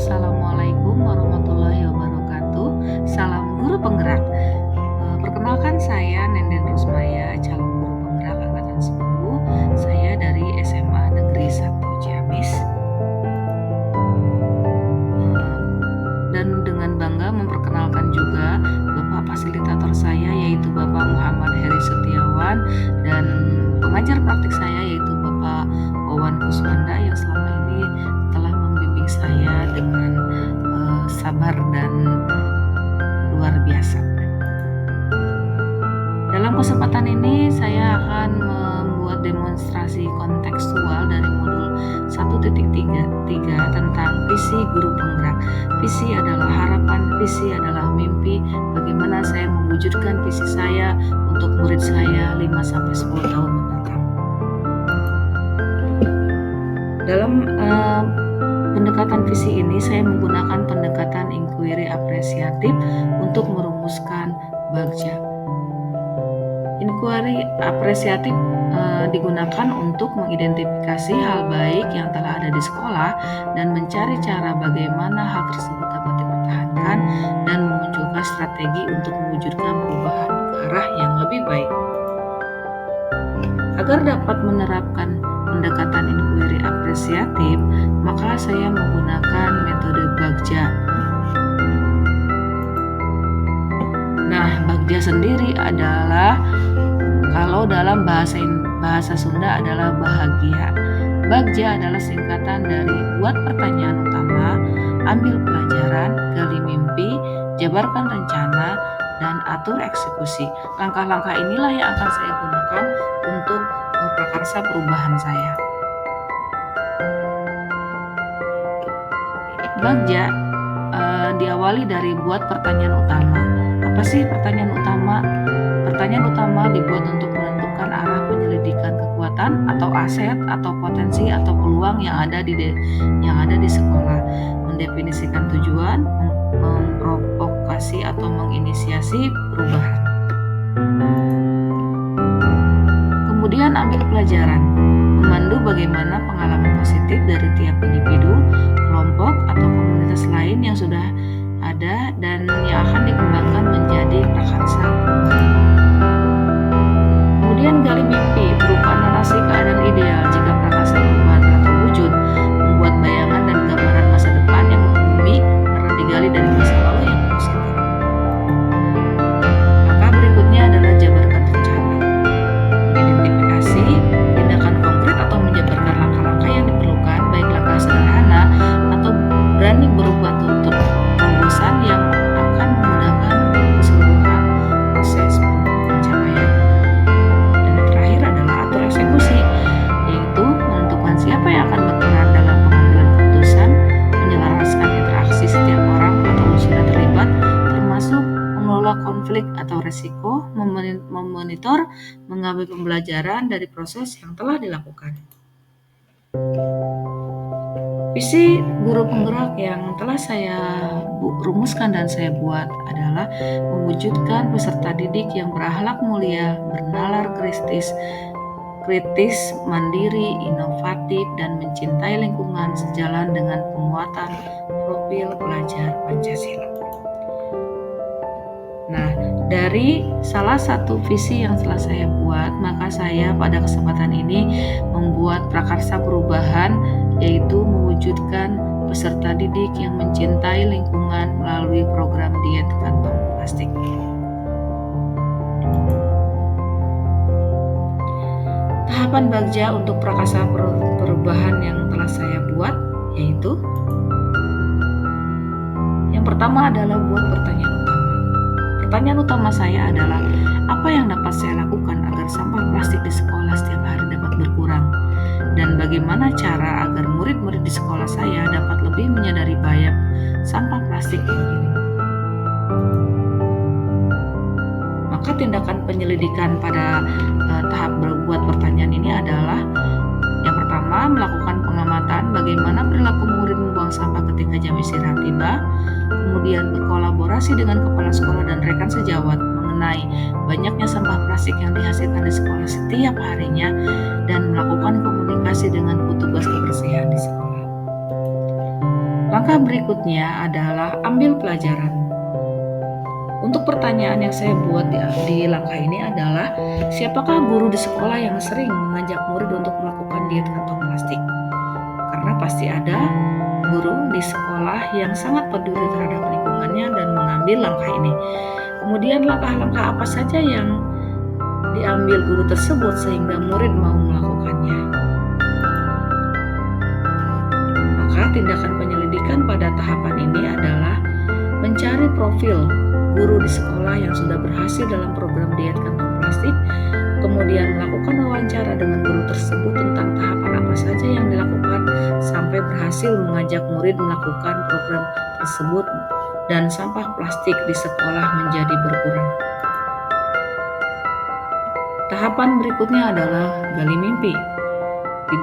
Assalamualaikum warahmatullahi wabarakatuh. Salam guru penggerak. Perkenalkan saya Nenden Rusmaya, calon guru penggerak angkatan 10. Saya dari SMA Negeri 1 Ciamis. Dan dengan bangga memperkenalkan juga Bapak fasilitator saya, yaitu Bapak Muhammad Heri Setiawan, dan pengajar praktik saya yaitu Bapak Wawan Kuswanda yang selama ini telah membimbing saya dengan sabar dan luar biasa. Dalam kesempatan ini saya akan membuat demonstrasi kontekstual dari modul 1.3 tentang visi guru penggerak. Visi adalah harapan, visi adalah mimpi, bagaimana saya mewujudkan visi saya untuk murid saya 5-10 tahun mendatang. Dalam pendekatan visi ini saya menggunakan pendekatan inquiry apresiatif untuk merumuskan bagja. Inquiry apresiatif digunakan untuk mengidentifikasi hal baik yang telah ada di sekolah dan mencari cara bagaimana hal tersebut dapat dipertahankan dan memunculkan strategi untuk mewujudkan perubahan ke arah yang lebih baik. Agar dapat menerapkan pendekatan inquiry apresiatif, maka saya menggunakan metode bagja. Nah, bagja sendiri adalah, kalau dalam bahasa Sunda adalah bahagia. Bagja adalah singkatan dari buat pertanyaan utama, ambil pelajaran, gali mimpi, jabarkan rencana, dan atur eksekusi. Langkah-langkah inilah yang akan saya gunakan untuk prakarsa perubahan saya. Bagja diawali dari buat pertanyaan utama. Apa sih pertanyaan utama? Pertanyaan utama dibuat untuk menentukan arah penyelidikan kekuatan atau aset atau potensi atau peluang yang ada di sekolah, mendefinisikan tujuan, memprovokasi atau menginisiasi perubahan. Kemudian ambil pelajaran, memandu bagaimana pengalaman positif dari tiap individu, kelompok atau komunitas lain yang sudah ada dan yang akan dikembangkan menjadi prakarsa perubahan. Kemudian gali mimpi berupa narasi keadaan ideal jika prakarsa perubahan telah terwujud, membuat bayangan dan gambaran masa depan yang membumi karena digali dari masa lalu yang positif. Maka berikutnya adalah jabarkan rencana, mengidentifikasi tindakan konkret atau menjabarkan langkah-langkah yang diperlukan, baik langkah sederhana atau berani berubah tuntut terobosan yang akan memudahkan keseluruhan proses pencapaian. Dan yang terakhir adalah atur eksekusi, yaitu menentukan siapa yang akan berperan dalam pengambilan keputusan, menyelaraskan interaksi setiap orang atau unsur yang terlibat, termasuk mengelola konflik atau resiko, memonitor, mengambil pembelajaran dari proses yang telah dilakukan. Visi guru penggerak yang telah saya rumuskan dan saya buat adalah mewujudkan peserta didik yang berakhlak mulia, bernalar kritis, mandiri, inovatif, dan mencintai lingkungan sejalan dengan penguatan profil pelajar Pancasila. Nah, dari salah satu visi yang telah saya buat, maka saya pada kesempatan ini membuat prakarsa perubahan, yaitu mewujudkan peserta didik yang mencintai lingkungan melalui program diet kantong plastik. Tahapan bagja untuk prakarsa perubahan yang telah saya buat, yaitu yang pertama adalah buat pertanyaan utama. Pertanyaan utama saya adalah, apa yang dapat saya lakukan agar sampah plastik di sekolah setiap hari dapat berkurang? Dan bagaimana cara agar murid-murid di sekolah saya dapat lebih menyadari bahaya sampah plastik ini? Maka tindakan penyelidikan pada tahap berbuat pertanyaan ini adalah, yang pertama, melakukan pengamatan bagaimana perilaku murid membuang sampah ketika jam istirahat tiba, kemudian berkolaborasi dengan kepala sekolah dan rekan sejawat mengenai banyaknya sampah plastik yang dihasilkan di sekolah setiap harinya, dan melakukan komunikasi dengan petugas kebersihan di sekolah. Langkah berikutnya adalah ambil pelajaran. Untuk pertanyaan yang saya buat di langkah ini adalah, siapakah guru di sekolah yang sering mengajak murid untuk melakukan diet kantong plastik? Karena pasti ada guru di sekolah yang sangat peduli terhadap lingkungannya dan mengambil langkah ini. Kemudian langkah-langkah apa saja yang diambil guru tersebut sehingga murid mau melakukannya? Maka tindakan penyelidikan pada tahapan ini adalah mencari profil guru di sekolah yang sudah berhasil dalam program diet kantong plastik, kemudian melakukan wawancara dengan guru tersebut tentang tahapan apa saja yang dilakukan sampai berhasil mengajak murid melakukan program tersebut dan sampah plastik di sekolah menjadi berkurang. Tahapan berikutnya adalah gali mimpi.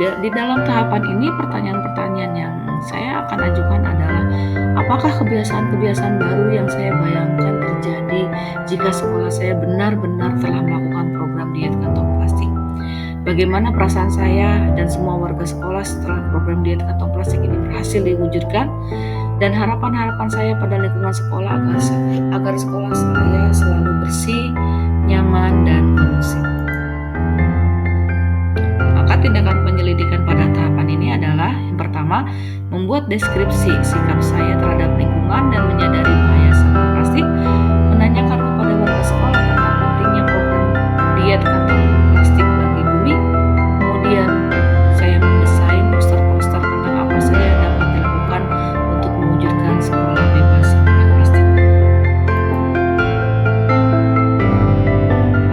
Di dalam tahapan ini pertanyaan-pertanyaan yang saya akan ajukan adalah, apakah kebiasaan-kebiasaan baru yang saya bayangkan terjadi jika sekolah saya benar-benar telah melakukan program diet kantong plastik? Bagaimana perasaan saya dan semua warga sekolah setelah program diet kantong plastik ini berhasil diwujudkan? Dan harapan-harapan saya pada lingkungan sekolah agar sekolah saya selalu bersih, nyaman, dan kondusif. Maka tindakan penyelidikan pada tahapan ini adalah, yang pertama, membuat deskripsi sikap saya terhadap lingkungan dan menyadari bahaya sampah plastik, menanyakan kepada warga sekolah tentang pentingnya program diet kantong plastik bagi bumi. Kemudian saya mendesain poster-poster tentang apa saja yang dapat dilakukan untuk mewujudkan sekolah bebas sampah plastik.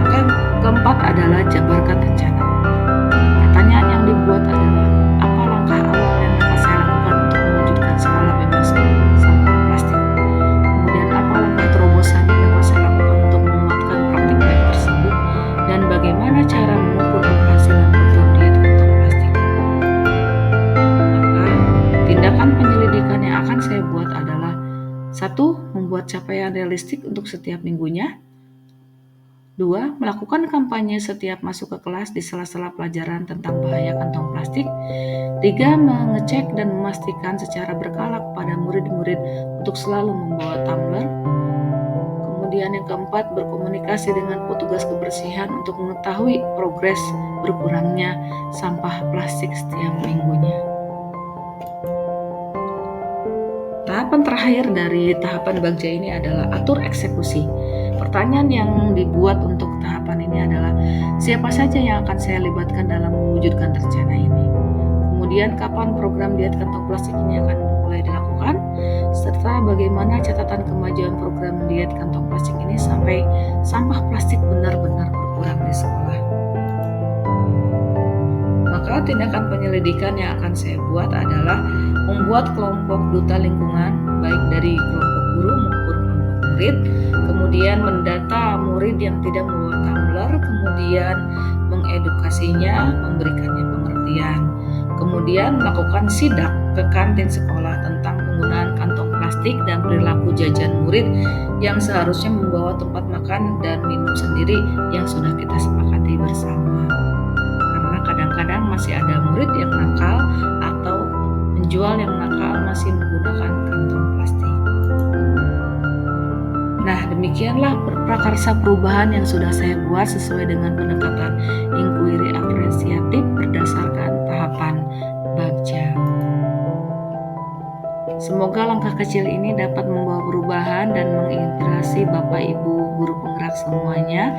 Maka keempat adalah jabarkan rencana. Pertanyaan yang dibuat adalah, apa langkah awal yang dapat saya lakukan untuk mewujudkan sekolah bebas sampah plastik? Kemudian apa langkah terobosan yang dapat saya lakukan untuk menguatkan praktik baik tersebut? Dan bagaimana cara mengukur keberhasilan program diet kantong plastik? Maka tindakan penyelidikan yang akan saya buat adalah, 1. Membuat capaian realistik untuk setiap minggunya. 2. Melakukan kampanye setiap masuk ke kelas di sela-sela pelajaran tentang bahaya kantong plastik. 3. Mengecek dan memastikan secara berkala kepada murid-murid untuk selalu membawa tumbler. Kemudian yang keempat, berkomunikasi dengan petugas kebersihan untuk mengetahui progres berkurangnya sampah plastik setiap minggunya. Tahapan terakhir dari tahapan Bagja ini adalah atur eksekusi. Pertanyaan yang dibuat untuk tahapan ini adalah, siapa saja yang akan saya libatkan dalam mewujudkan rencana ini? Kemudian kapan program diet kantong plastik ini akan mulai dilakukan? Serta bagaimana catatan kemajuan program diet kantong plastik ini sampai sampah plastik benar-benar berkurang di sekolah. Maka tindakan penyelidikan yang akan saya buat adalah membuat kelompok duta lingkungan, baik dari kelompok guru maupun kelompok murid, kemudian mendata murid yang tidak membawa tumbler, kemudian mengedukasinya, memberikannya pengertian, kemudian melakukan sidak ke kantin sekolah tentang penggunaan kantong plastik dan perilaku jajan murid yang seharusnya membawa tempat makan dan minum sendiri yang sudah kita sepakati bersama. Karena kadang-kadang masih ada murid yang nakal atau penjual yang nakal masih menggunakan kantong plastik. Nah, demikianlah prakarsa perubahan yang sudah saya buat sesuai dengan pendekatan inquiry apresiatif berdasarkan tahapan Bagja. Semoga langkah kecil ini dapat membawa perubahan dan menginspirasi Bapak Ibu guru penggerak semuanya